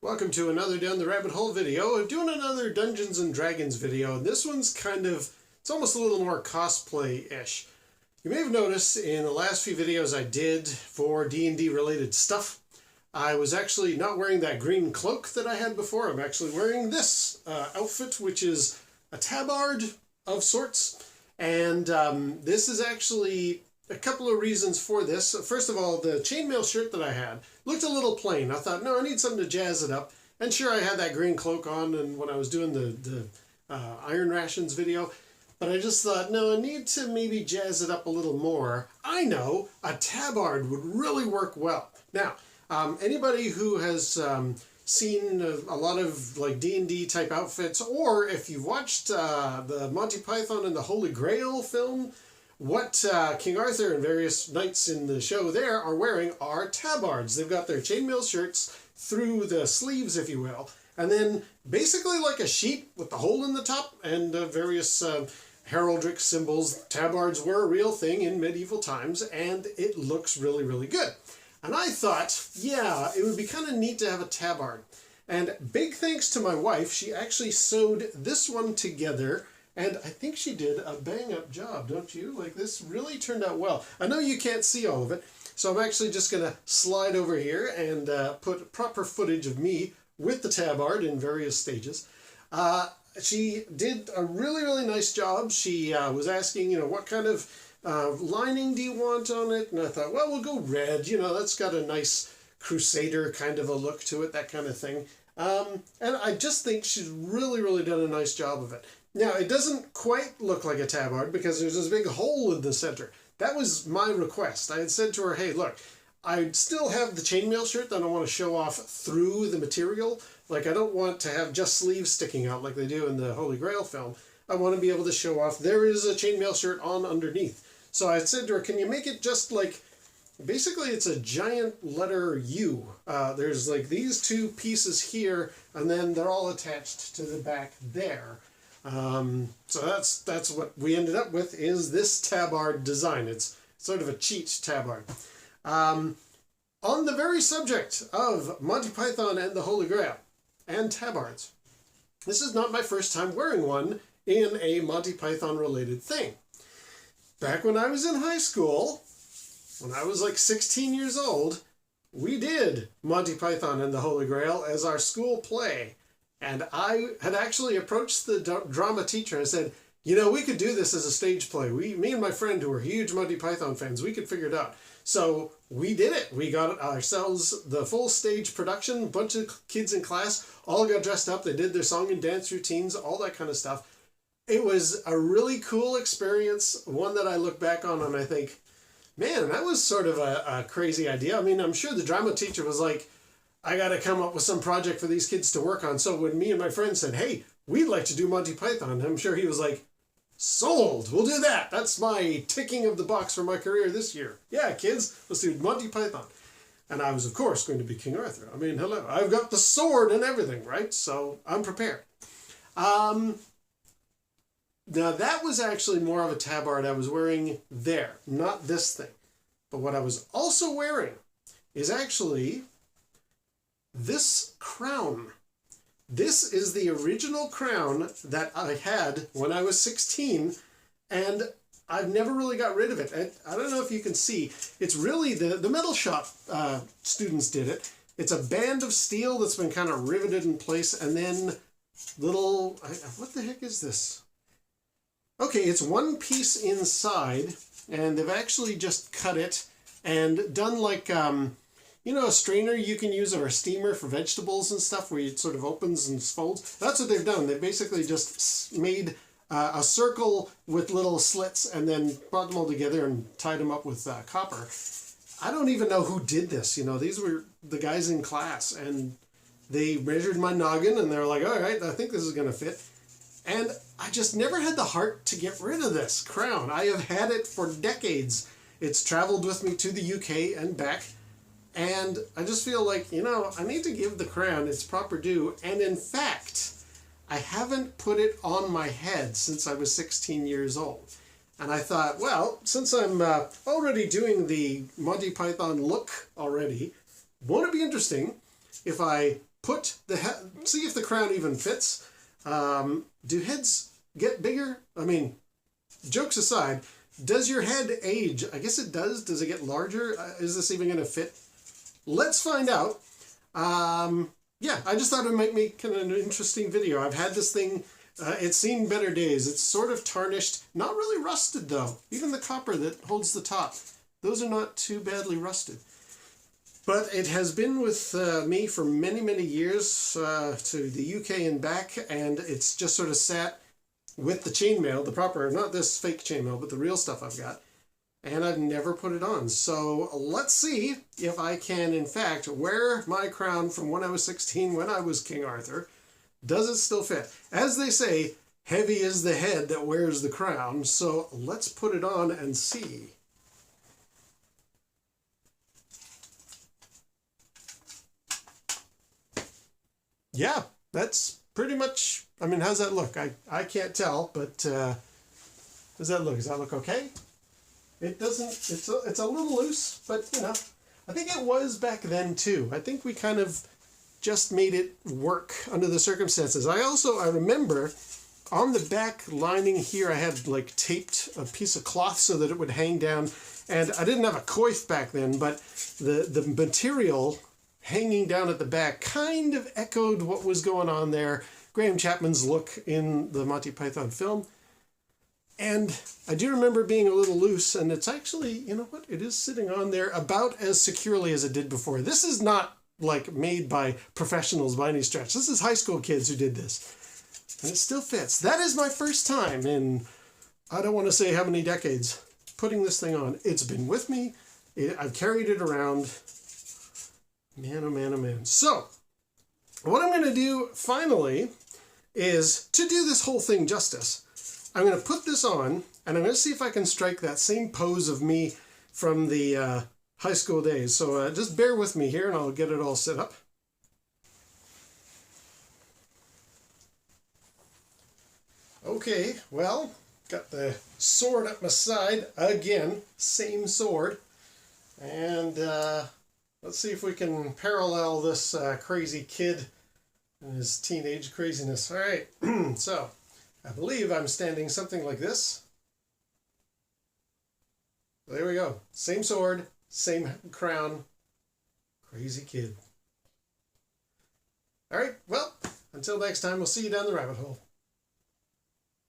Welcome to another Down the Rabbit Hole video. I'm doing another Dungeons and Dragons video, and this one's it's almost a little more cosplay-ish. You may have noticed in the last few videos I did for D&D related stuff, I was actually not wearing that green cloak that I had before. I'm actually wearing this outfit, which is a tabard of sorts. And this is actually a couple of reasons for this. First of all, the chainmail shirt that I had looked a little plain. I thought, no, I need something to jazz it up. And sure, I had that green cloak on and when I was doing the Iron Rations video. But I just thought, no, I need to maybe jazz it up a little more. I know, a tabard would really work well. Now, anybody who has seen a lot of like D&D type outfits, or if you've watched the Monty Python and the Holy Grail film, what King Arthur and various knights in the show there are wearing are tabards. They've got their chainmail shirts through the sleeves, if you will, and then basically like a sheet with the hole in the top and various heraldic symbols. Tabards were a real thing in medieval times, and it looks really, really good. And I thought, yeah, it would be kind of neat to have a tabard. And big thanks to my wife, she actually sewed this one together. And I think she did a bang-up job, don't you? Like, this really turned out well. I know you can't see all of it, so I'm actually just going to slide over here and put proper footage of me with the tabard in various stages. She did a really, really nice job. She was asking, what kind of lining do you want on it? And I thought, well, we'll go red. That's got a nice crusader kind of a look to it, that kind of thing. And I just think she's really, really done a nice job of it. Now, it doesn't quite look like a tabard because there's this big hole in the center. That was my request. I had said to her, hey, look, I still have the chainmail shirt that I want to show off through the material. Like, I don't want to have just sleeves sticking out like they do in the Holy Grail film. I want to be able to show off there is a chainmail shirt on underneath. So I said to her, can you make it just like, basically it's a giant letter U. There's like these two pieces here, and then they're all attached to the back there. So that's what we ended up with, is this tabard design. It's sort of a cheat tabard. On the very subject of Monty Python and the Holy Grail and tabards, this is not my first time wearing one in a Monty Python related thing. Back when I was in high school, when I was like 16 years old, we did Monty Python and the Holy Grail as our school play. And I had actually approached the drama teacher and said, we could do this as a stage play. Me and my friend, who were huge Monty Python fans, we could figure it out. So we did it. We got ourselves the full stage production, a bunch of kids in class, all got dressed up. They did their song and dance routines, all that kind of stuff. It was a really cool experience, one that I look back on and I think, man, that was sort of a crazy idea. I mean, I'm sure the drama teacher was like, I got to come up with some project for these kids to work on. So when me and my friend said, hey, we'd like to do Monty Python, I'm sure he was like, sold, we'll do that. That's my ticking of the box for my career this year. Yeah, kids, let's do Monty Python. And I was, of course, going to be King Arthur. I mean, hello, I've got the sword and everything, right? So I'm prepared. Now, that was actually more of a tabard I was wearing there, not this thing. But what I was also wearing is actually this crown. This is the original crown that I had when I was 16, and I've never really got rid of it. I don't know if you can see. It's really the metal shop students did it. It's a band of steel that's been kind of riveted in place, and then what the heck is this? Okay, it's one piece inside, and they've actually just cut it and done like, a strainer you can use, or a steamer for vegetables and stuff, where it sort of opens and folds. That's what they've done. They basically just made a circle with little slits and then brought them all together and tied them up with copper. I don't even know who did this. These were the guys in class, and they measured my noggin, and they're like, all right, I think this is going to fit. And I just never had the heart to get rid of this crown. I have had it for decades. It's traveled with me to the UK and back. And I just feel like, I need to give the crown its proper due. And in fact, I haven't put it on my head since I was 16 years old. And I thought, well, since I'm already doing the Monty Python look already, won't it be interesting if I see if the crown even fits. Do heads get bigger? I mean, jokes aside, does your head age? I guess it does. Does it get larger? Is this even going to fit? Let's find out. Yeah, I just thought it might make kind of an interesting video. I've had this thing, it's seen better days. It's sort of tarnished, not really rusted though. Even the copper that holds the top, those are not too badly rusted. But it has been with me for many, many years to the UK and back, and it's just sort of sat with the chainmail, the proper, not this fake chainmail, but the real stuff I've got. And I've never put it on. So let's see if I can, in fact, wear my crown from when I was 16, when I was King Arthur. Does it still fit? As they say, heavy is the head that wears the crown. So let's put it on and see. Yeah, that's pretty much, I mean, how's that look? I can't tell, but does that look? Does that look okay? It doesn't, it's a little loose, but you know, I think it was back then too. I think we kind of just made it work under the circumstances. I remember on the back lining here, I had like taped a piece of cloth so that it would hang down, and I didn't have a coif back then, but the material hanging down at the back kind of echoed what was going on there. Graham Chapman's look in the Monty Python film. And I do remember being a little loose, and it's actually, you know what, it is sitting on there about as securely as it did before. This is not like made by professionals by any stretch. This is high school kids who did this. And it still fits. That is my first time in, I don't want to say how many decades, putting this thing on. It's been with me. I've carried it around. Man, oh man, oh man. So, what I'm going to do finally is, to do this whole thing justice, I'm going to put this on, and I'm going to see if I can strike that same pose of me from the high school days. So just bear with me here, and I'll get it all set up. Okay, well, got the sword at my side again, same sword. And let's see if we can parallel this crazy kid and his teenage craziness. All right, so I believe I'm standing something like this. There we go. Same sword, same crown. Crazy kid. All right, well, until next time, we'll see you down the rabbit hole.